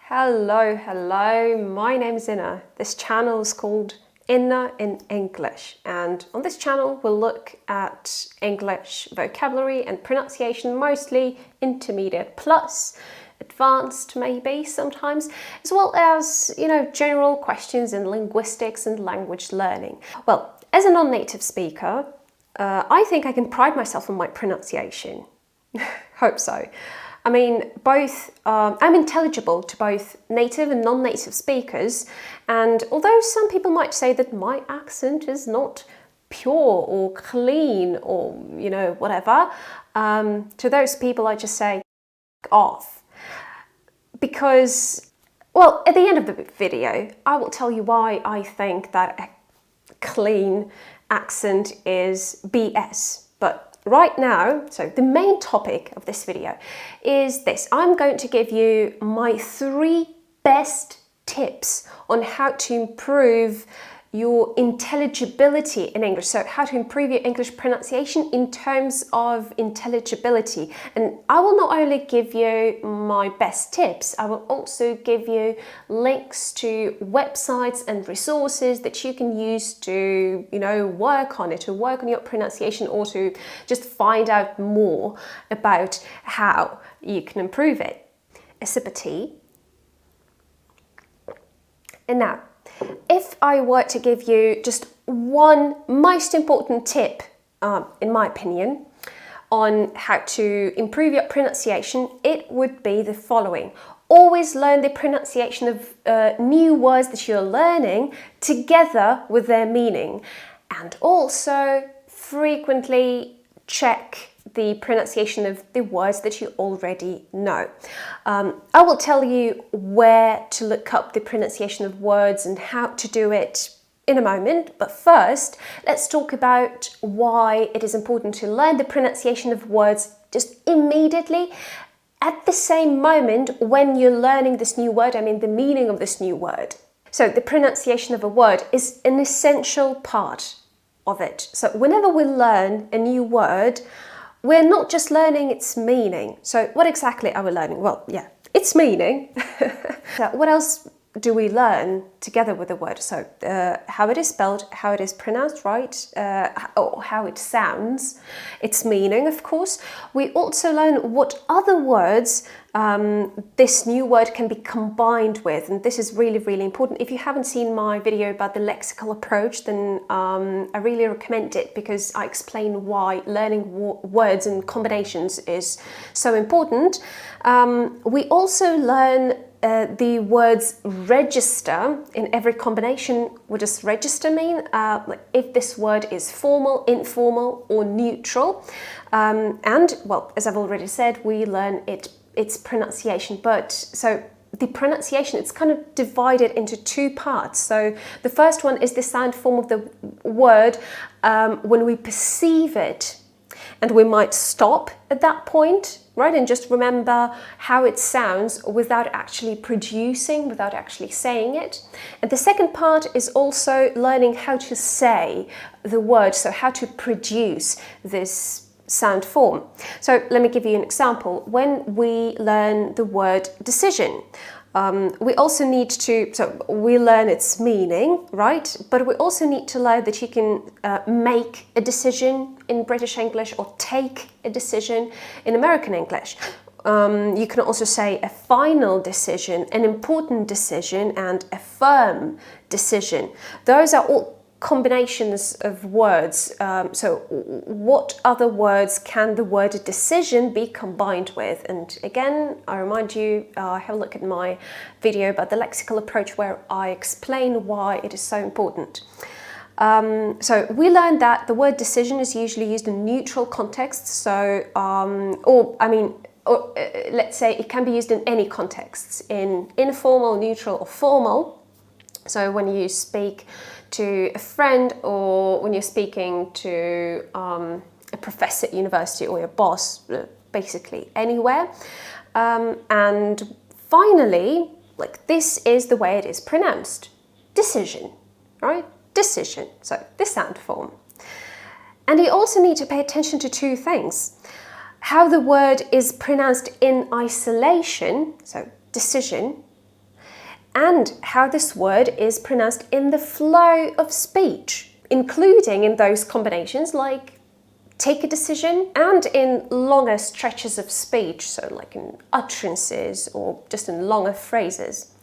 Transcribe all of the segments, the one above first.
Hello, my name is Inna. This channel is called Inna in English, and on this channel we'll look at English vocabulary and pronunciation, mostly intermediate plus, advanced maybe sometimes, as well as, general questions in linguistics and language learning. Well, as a non-native speaker, I think I can pride myself on my pronunciation. Hope so. I mean, I'm intelligible to both native and non-native speakers, and although some people might say that my accent is not pure or clean or, whatever, to those people I just say, off. Because, well, at the end of the video, I will tell you why I think that a clean accent is BS. But right now, so the main topic of this video is this. I'm going to give you my 3 best tips on how to improve your intelligibility in English. So how to improve your English pronunciation in terms of intelligibility. And I will not only give you my best tips, I will also give you links to websites and resources that you can use to, work on it, to work on your pronunciation, or to just find out more about how you can improve it. A sip of tea. And now, if I were to give you just one most important tip, in my opinion, on how to improve your pronunciation, it would be the following. Always learn the pronunciation of new words that you're learning together with their meaning. And also frequently check the pronunciation of the words that you already know. I will tell you where to look up the pronunciation of words and how to do it in a moment, but first let's talk about why it is important to learn the pronunciation of words just immediately at the same moment when you're learning this new word, the meaning of this new word. So the pronunciation of a word is an essential part of it. So whenever we learn a new word, we're not just learning its meaning. So what exactly are we learning? Well, yeah, its meaning. So what else do we learn together with the word? So how it is spelled, how it is pronounced, right? Or how it sounds, its meaning, of course. We also learn what other words this new word can be combined with, and this is really, really important. If you haven't seen my video about the lexical approach, then I really recommend it, because I explain why learning words and combinations is so important. We also learn the words register in every combination. What does register mean? If this word is formal, informal, or neutral. And, well, as I've already said, we learn its pronunciation. But so the pronunciation, it's kind of divided into 2 parts. So the first one is the sound form of the word when we perceive it, and we might stop at that point, right, and just remember how it sounds without actually producing, without actually saying it. And the second part is also learning how to say the word, so how to produce this sound form. So let me give you an example. When we learn the word decision, we also need to, so we learn its meaning, right? But we also need to learn that you can make a decision in British English or take a decision in American English. You can also say a final decision, an important decision, and a firm decision. Those are all combinations of words. So what other words can the word decision be combined with? And again, I remind you, have a look at my video about the lexical approach, where I explain why it is so important. So we learned that the word decision is usually used in neutral contexts. So, let's say it can be used in any contexts, in informal, neutral, or formal. So when you speak to a friend, or when you're speaking to a professor at university, or your boss, basically anywhere. And finally, this is the way it is pronounced. Decision, right? Decision. So this sound form. And you also need to pay attention to 2 things. How the word is pronounced in isolation, so decision, and how this word is pronounced in the flow of speech, including in those combinations like take a decision and in longer stretches of speech, so like in utterances or just in longer phrases.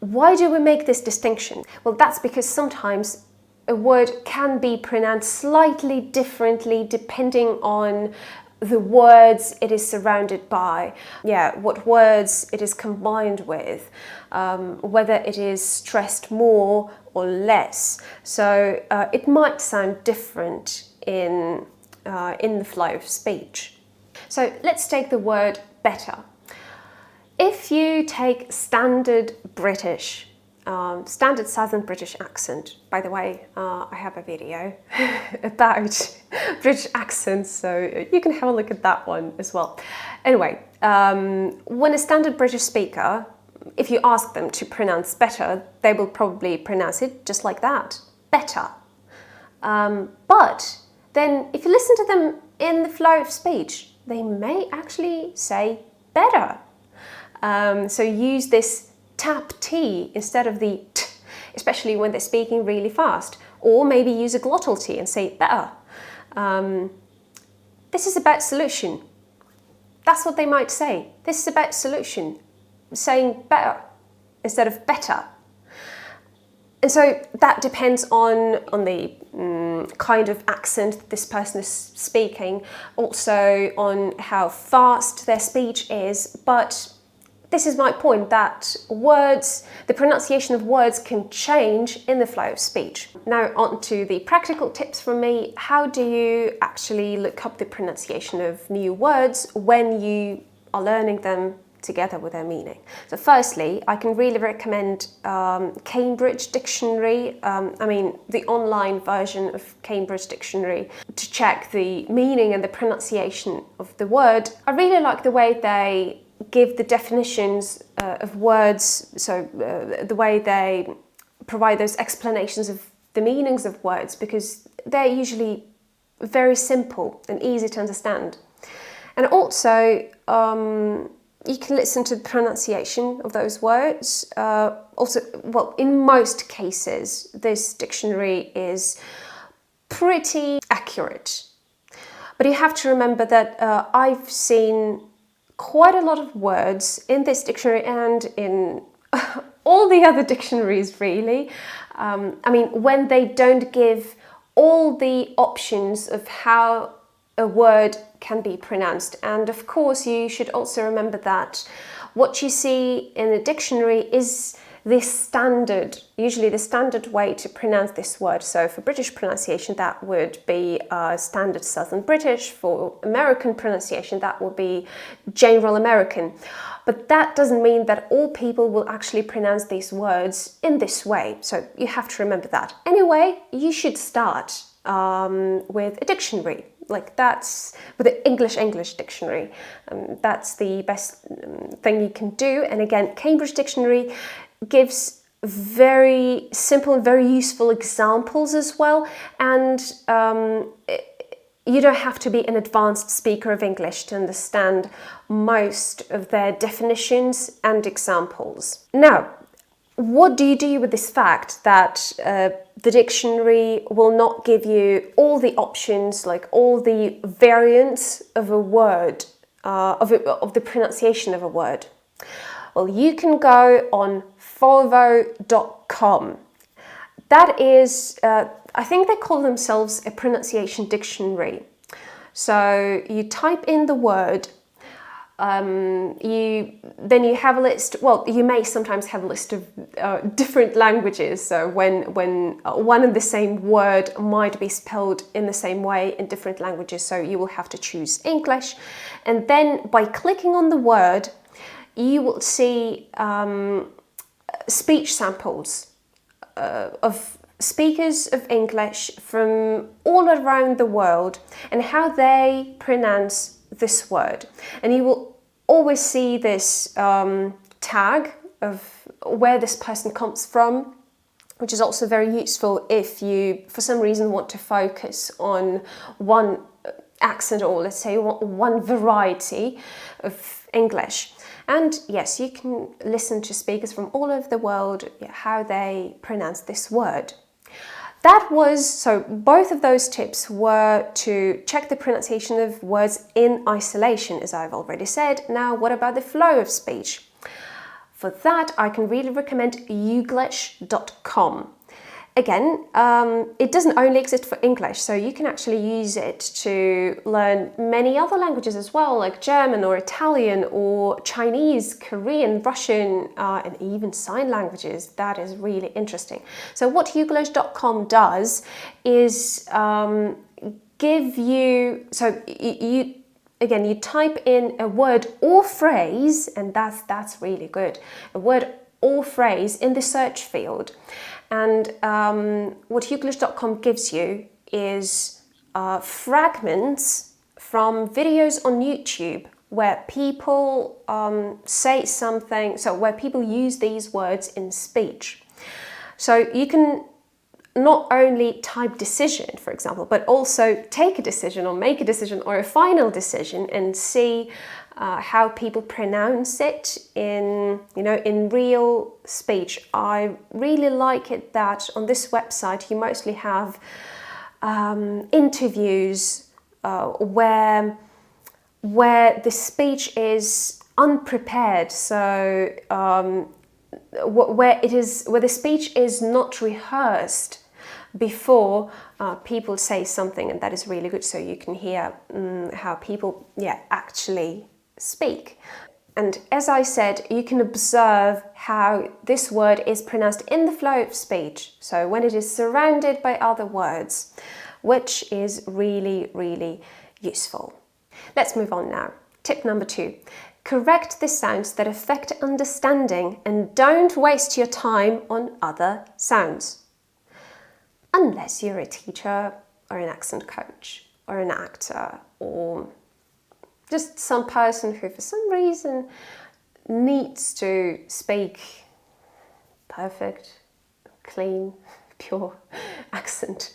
Why do we make this distinction? Well, that's because sometimes a word can be pronounced slightly differently depending on the words it is surrounded by, what words it is combined with, whether it is stressed more or less. So it might sound different in the flow of speech. So let's take the word better. If you take standard British, standard Southern British accent, by the way, I have a video about British accents, so you can have a look at that one as well. Anyway, when a standard British speaker, if you ask them to pronounce better, they will probably pronounce it just like that, better. But then if you listen to them in the flow of speech, they may actually say better. So use this tap T instead of the T, especially when they're speaking really fast. Or maybe use a glottal T and say better. This is about solution. That's what they might say. This is about solution. Saying better instead of better. And so that depends on the kind of accent this person is speaking, also on how fast their speech is, but this is my point, that words, the pronunciation of words can change in the flow of speech. Now on to the practical tips from me. How do you actually look up the pronunciation of new words when you are learning them together with their meaning? So firstly, I can really recommend Cambridge Dictionary, the online version of Cambridge Dictionary, to check the meaning and the pronunciation of the word. I really like the way they give the definitions of words, so the way they provide those explanations of the meanings of words, because they're usually very simple and easy to understand. And also, you can listen to the pronunciation of those words. In most cases, this dictionary is pretty accurate. But you have to remember that I've seen quite a lot of words in this dictionary and in all the other dictionaries, really. When they don't give all the options of how a word can be pronounced. And of course, you should also remember that what you see in a dictionary is usually the standard way to pronounce this word. So for British pronunciation, that would be standard Southern British. For American pronunciation, that would be general American. But that doesn't mean that all people will actually pronounce these words in this way. So you have to remember that. Anyway, you should start with a dictionary. That's with the English dictionary. That's the best thing you can do. And again, Cambridge Dictionary gives very simple and very useful examples as well. And you don't have to be an advanced speaker of English to understand most of their definitions and examples. Now, what do you do with this fact that the dictionary will not give you all the options, like all the variants of a word, of the pronunciation of a word? Well, you can go on Volvo.com. That is, I think they call themselves a pronunciation dictionary. So you type in the word, you have a list. Well, you may sometimes have a list of different languages. So when one and the same word might be spelled in the same way in different languages, so you will have to choose English. And then by clicking on the word, you will see speech samples of speakers of English from all around the world and how they pronounce this word. And you will always see this tag of where this person comes from, which is also very useful if you, for some reason, want to focus on one accent or let's say one variety of English. And yes, you can listen to speakers from all over the world, how they pronounce this word. So both of those tips were to check the pronunciation of words in isolation, as I've already said. Now, what about the flow of speech? For that, I can really recommend youglish.com. Again, it doesn't only exist for English, so you can actually use it to learn many other languages as well, like German or Italian or Chinese, Korean, Russian, and even sign languages. That is really interesting. So what youglish.com does is give you, you type in a word or phrase, and that's really good. A word or phrase in the search field. And what youglish.com gives you is fragments from videos on YouTube where people say something, so where people use these words in speech. So you can not only type decision, for example, but also take a decision or make a decision or a final decision and see how people pronounce it in real speech. I really like it that on this website you mostly have interviews where the speech is unprepared. So where the speech is not rehearsed before people say something, and that is really good, so you can hear how people actually speak. And as I said, you can observe how this word is pronounced in the flow of speech, so when it is surrounded by other words, which is really, really useful. Let's move on now. Tip number 2. Correct the sounds that affect understanding and don't waste your time on other sounds. Unless you're a teacher or an accent coach or an actor or just some person who for some reason needs to speak perfect, clean, pure accent.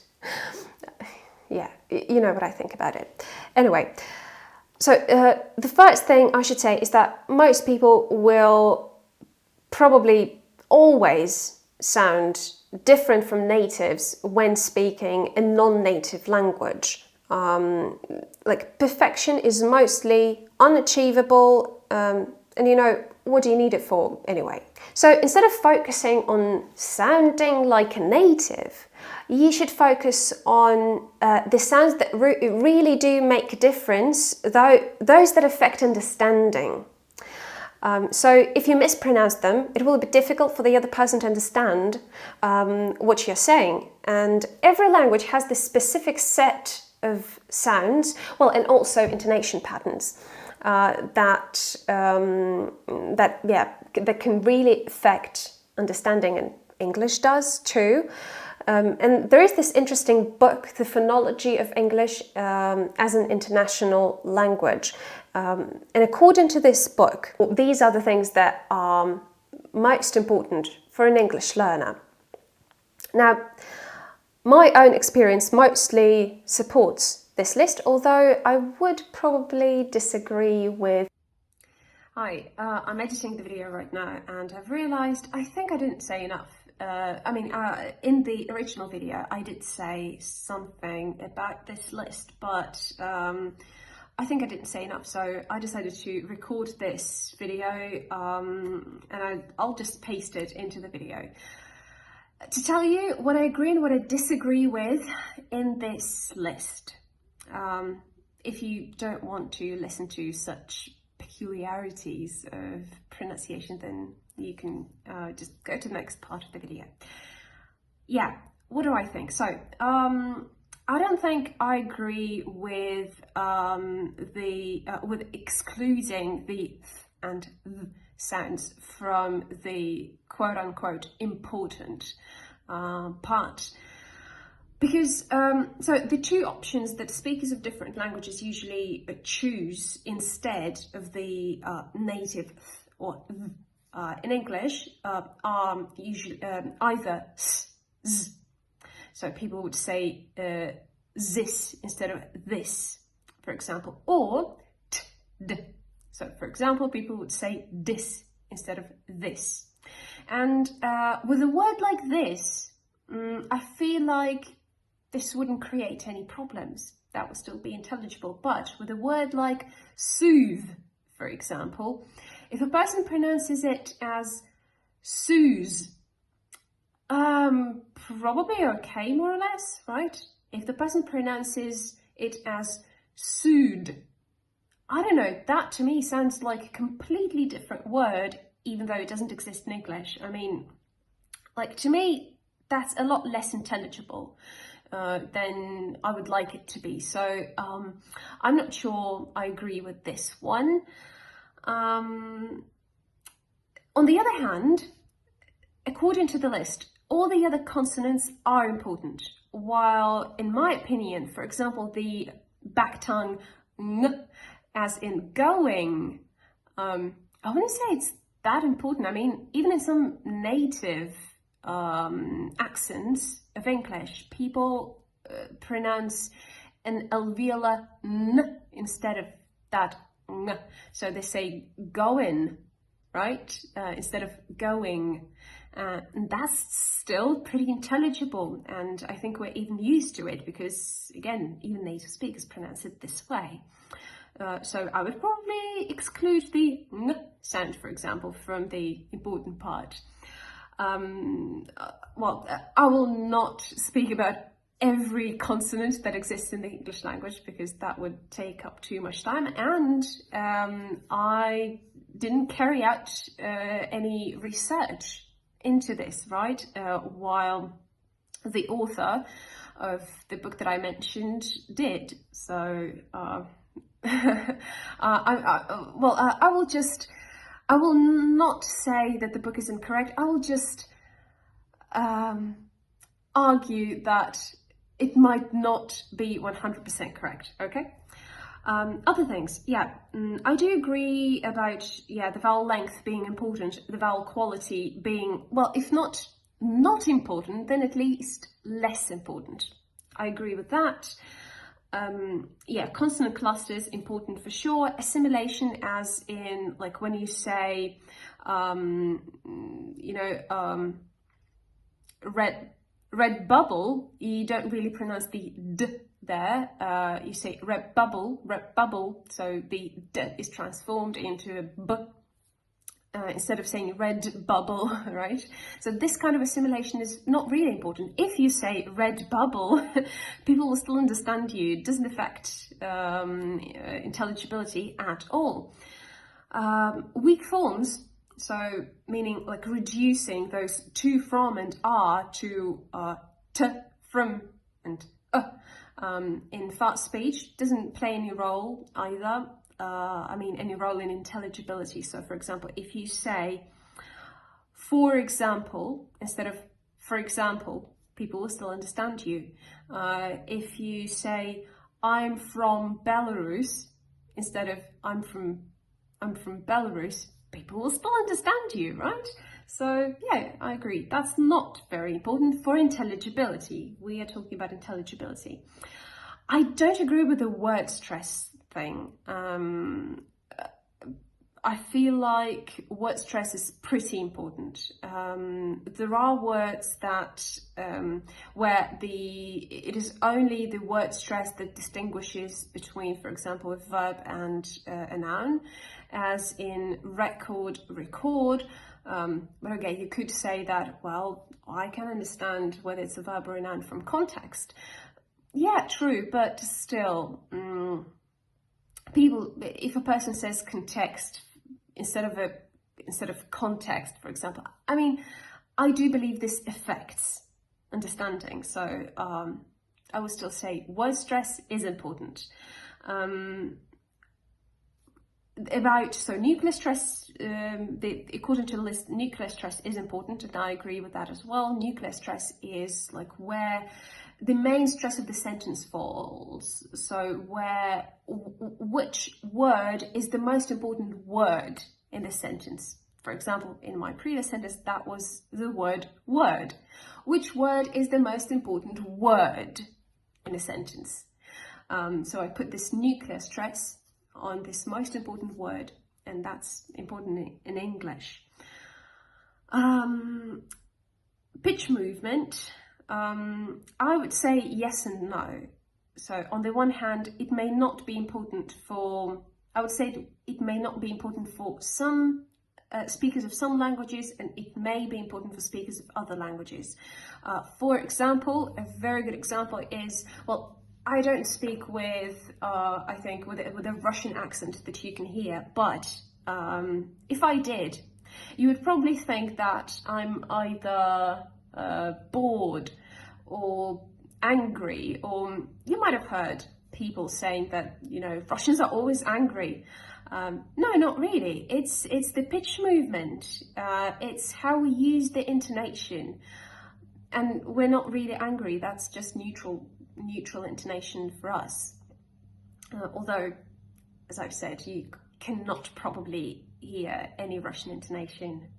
Yeah, you know what I think about it. Anyway, so the first thing I should say is that most people will probably always sound different from natives when speaking a non-native language. Like perfection is mostly unachievable, and what do you need it for anyway? So instead of focusing on sounding like a native, you should focus on the sounds that really do make a difference, those that affect understanding. So if you mispronounce them, it will be difficult for the other person to understand what you're saying. And every language has this specific set of sounds, and also intonation patterns that can really affect understanding, and English does too. And there is this interesting book, The Phonology of English as an International Language. And according to this book, these are the things that are most important for an English learner. Now, my own experience mostly supports this list, although I would probably disagree with... Hi, I'm editing the video right now and I've realised I think I didn't say enough. In the original video I did say something about this list, but I think I didn't say enough, so I decided to record this video and I'll just paste it into the video to tell you what I agree and what I disagree with in this list. If you don't want to listen to such peculiarities of pronunciation, then you can just go to the next part of the video. Yeah, what do I think? So, I don't think I agree with with excluding the th and th sounds from the quote-unquote important part. Because, so the two options that speakers of different languages usually choose instead of the native th or th in English are usually either s, z. So people would say this instead of this, for example, or t, d. So for example, people would say this instead of this. And with a word like this, I feel like this wouldn't create any problems. That would still be intelligible. But with a word like soothe, for example, if a person pronounces it as soothe, probably okay, more or less, right? If the person pronounces it as soothe, I don't know, that to me sounds like a completely different word, even though it doesn't exist in English. I mean, like, to me, that's a lot less intelligible than I would like it to be. So I'm not sure I agree with this one. On the other hand, according to the list, all the other consonants are important, while in my opinion, for example, the back tongue ng, as in going, I wouldn't say it's that important. I mean, even in some native accents of English, people pronounce an alveolar n instead of that ng. So they say going, right, instead of going. And that's still pretty intelligible, and I think we're even used to it because, again, even native speakers pronounce it this way. So I would probably exclude the ng sound, for example, from the important part. Well, I will not speak about every consonant that exists in the English language because that would take up too much time, and I didn't carry out any research into this, right? While the author of the book that I mentioned did. So I will not say that the book is incorrect. I will just argue that it might not be 100% correct, okay? Other things, yeah, I do agree about, the vowel length being important, the vowel quality being, well, if not important, then at least less important. I agree with that. Consonant clusters important for sure. Assimilation, as in, like, when you say, red bubble, you don't really pronounce the d there. You say red bubble, so the d is transformed into a b instead of saying red bubble, right? So this kind of assimilation is not really important. If you say red bubble, people will still understand you. It doesn't affect intelligibility at all. Weak forms, so meaning like reducing those to, from, and are to t, from, and in fast speech doesn't play any role either. Any role in intelligibility. So for example, if you say, for example, instead of for example, people will still understand you. If you say, I'm from Belarus, instead of I'm from Belarus, people will still understand you, right? So yeah, I agree. That's not very important for intelligibility. We are talking about intelligibility. I don't agree with the word stress thing. I feel like word stress is pretty important. There are words that where it is only the word stress that distinguishes between, for example, a verb and a noun, as in record, record. But again, you could say that, well, I can understand whether it's a verb or a noun from context. Yeah, true, but still, if a person says context instead of context, for example, I mean, I do believe this affects understanding. So I would still say word stress is important. Nuclear stress, according to the list, nuclear stress is important, and I agree with that as well. Nuclear stress is like where the main stress of the sentence falls. So which word is the most important word in the sentence? For example, in my previous sentence, that was the word word. Which word is the most important word in a sentence? So I put this nuclear stress on this most important word, and that's important in English. Pitch movement, I would say yes and no. So on the one hand, it may not be important for, I would say it may not be important for some speakers of some languages, and it may be important for speakers of other languages. For example, a very good example is, well, I don't speak with, I think, with a Russian accent that you can hear, but if I did, you would probably think that I'm either bored or angry, or you might have heard people saying that, you know, Russians are always angry. No, not really. It's the pitch movement. It's how we use the intonation, and we're not really angry. That's just neutral intonation for us. Although, as I've said, you cannot probably hear any Russian intonation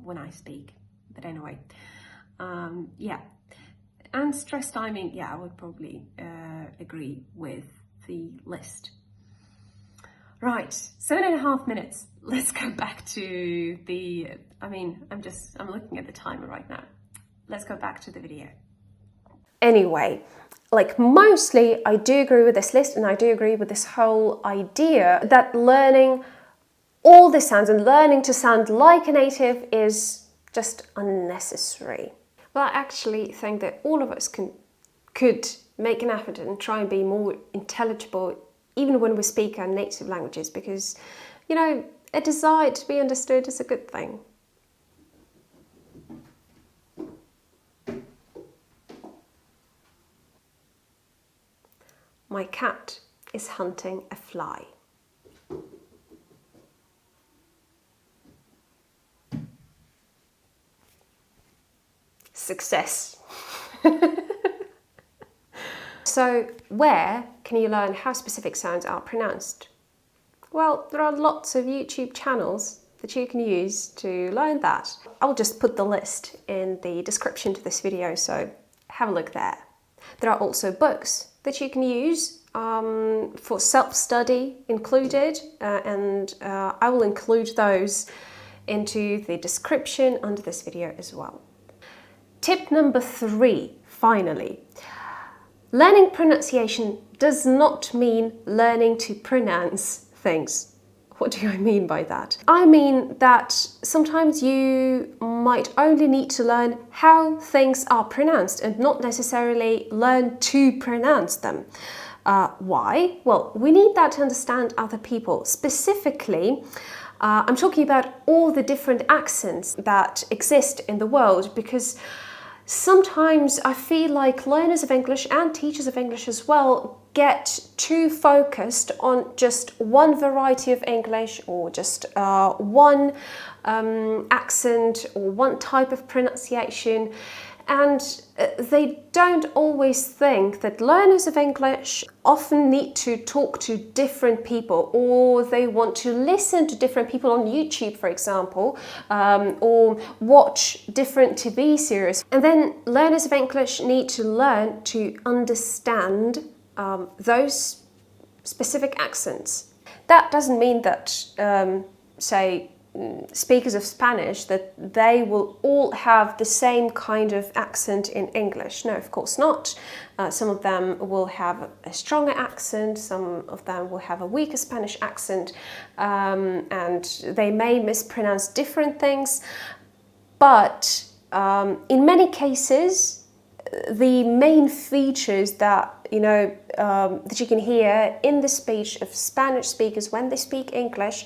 when I speak. But anyway, yeah. And stress timing, yeah, I would probably agree with the list. Right, 7.5 minutes. Let's go back to the, I'm looking at the timer right now. Let's go back to the video. Anyway, like mostly I do agree with this list, and I do agree with this whole idea that learning all the sounds and learning to sound like a native is just unnecessary. Well, I actually think that all of us could make an effort and try and be more intelligible even when we speak our native languages, because, you know, a desire to be understood is a good thing. My cat is hunting a fly. Success. So, where can you learn how specific sounds are pronounced? Well, there are lots of YouTube channels that you can use to learn that. I'll just put the list in the description to this video, so have a look there. There are also books that you can use for self-study included, and I will include those into the description under this video as well. Tip number 3, finally. Learning pronunciation does not mean learning to pronounce things. What do I mean by that? I mean that sometimes you might only need to learn how things are pronounced and not necessarily learn to pronounce them. Why? Well, we need that to understand other people. Specifically, I'm talking about all the different accents that exist in the world, because sometimes I feel like learners of English and teachers of English as well get too focused on just one variety of English, or just one accent or one type of pronunciation, and they don't always think that learners of English often need to talk to different people, or they want to listen to different people on YouTube, for example, or watch different TV series. And then learners of English need to learn to understand those specific accents. That doesn't mean that, say, speakers of Spanish, that they will all have the same kind of accent in English. No, of course not. Some of them will have a stronger accent, some of them will have a weaker Spanish accent, and they may mispronounce different things. But in many cases, the main features that that you can hear in the speech of Spanish speakers when they speak English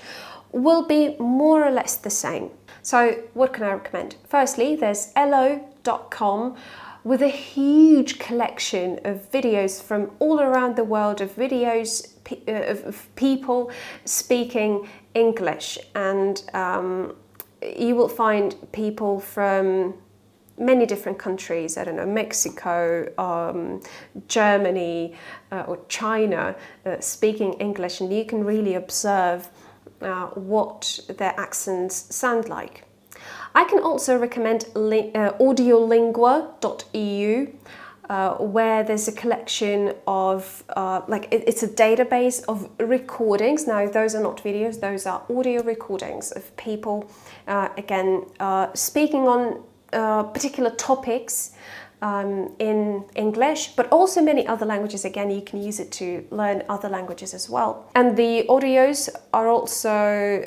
will be more or less the same. So what can I recommend? Firstly, there's elo.com with a huge collection of videos from all around the world, of videos of people speaking English, and you will find people from many different countries, I don't know, Mexico, Germany, or China, speaking English, and you can really observe what their accents sound like. I can also recommend audiolingua.eu. where there's a collection of, it's a database of recordings. Now, those are not videos, those are audio recordings of people, speaking on particular topics in English, but also many other languages. Again, you can use it to learn other languages as well. And the audios are also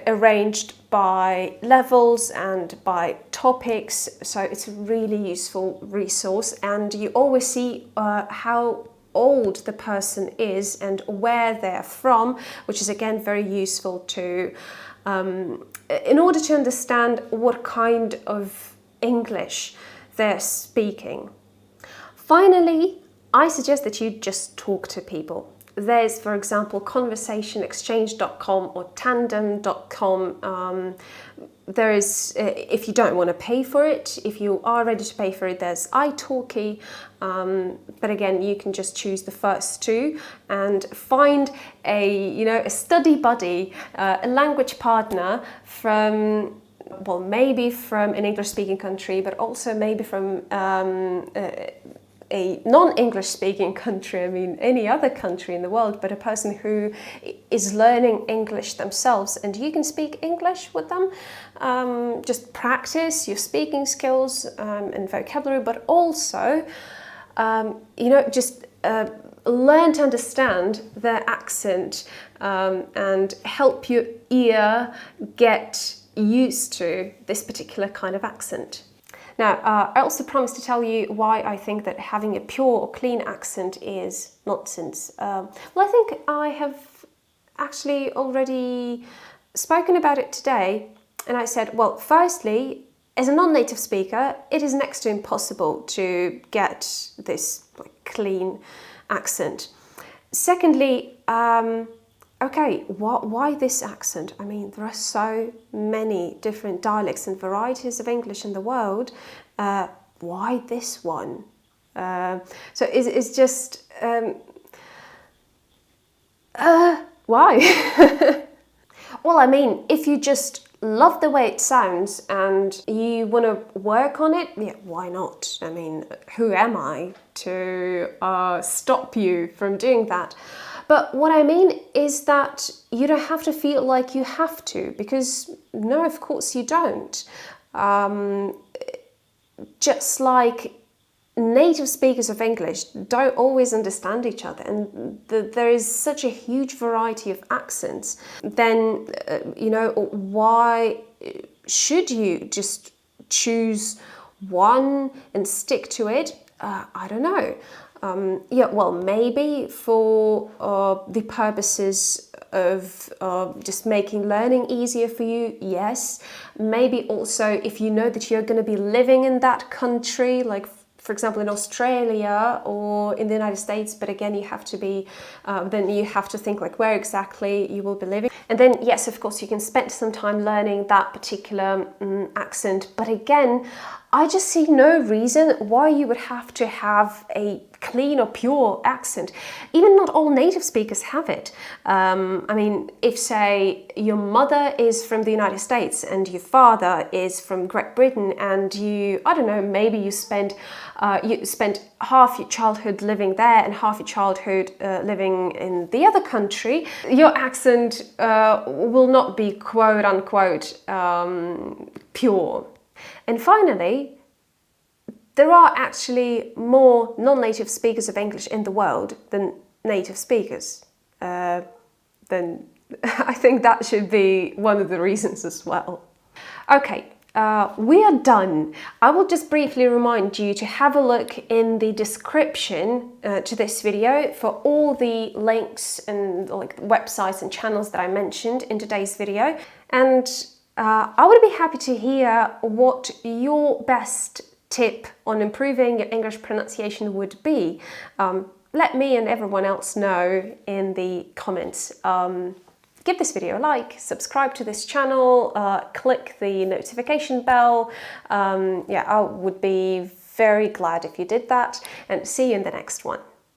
arranged by levels and by topics, so it's a really useful resource, and you always see how old the person is and where they're from, which is again very useful to in order to understand what kind of English they're speaking. Finally, I suggest that you just talk to people. There's, for example, conversationexchange.com or tandem.com. There is, if you don't want to pay for it, if you are ready to pay for it, there's italki. But again, you can just choose the first two and find a study buddy, a language partner from, well, maybe from an English-speaking country, but also maybe from a non-English speaking country, I mean any other country in the world, but a person who is learning English themselves, and you can speak English with them. Just practice your speaking skills and vocabulary, but also learn to understand their accent and help your ear get used to this particular kind of accent. Now, I also promised to tell you why I think that having a pure or clean accent is nonsense. Well, I think I have actually already spoken about it today, and I said, well, firstly, as a non-native speaker, it is next to impossible to get this clean accent. Secondly, okay, why this accent? I mean, there are so many different dialects and varieties of English in the world. Why this one? So it's just, why? Well, I mean, if you just love the way it sounds and you want to work on it, yeah, why not? I mean, who am I to stop you from doing that? But what I mean is that you don't have to feel like you have to, because no, of course you don't. Just like native speakers of English don't always understand each other, and there is such a huge variety of accents, then, why should you just choose one and stick to it? I don't know. Well, maybe for the purposes of just making learning easier for you, yes. Maybe also if you know that you're going to be living in that country, like for example in Australia or in the United States, but again you have to be, then you have to think like where exactly you will be living. And then yes, of course you can spend some time learning that particular accent, but again, I just see no reason why you would have to have a clean or pure accent. Even not all native speakers have it. I mean, if say your mother is from the United States and your father is from Great Britain, and you, I don't know, maybe you spent half your childhood living there and half your childhood living in the other country, your accent will not be quote unquote pure. And finally, there are actually more non-native speakers of English in the world than native speakers. Then I think that should be one of the reasons as well. Okay, we are done. I will just briefly remind you to have a look in the description to this video for all the links and like websites and channels that I mentioned in today's video. And I would be happy to hear what your best tip on improving your English pronunciation would be. Let me and everyone else know in the comments. Give this video a like, subscribe to this channel, click the notification bell. I would be very glad if you did that, and see you in the next one.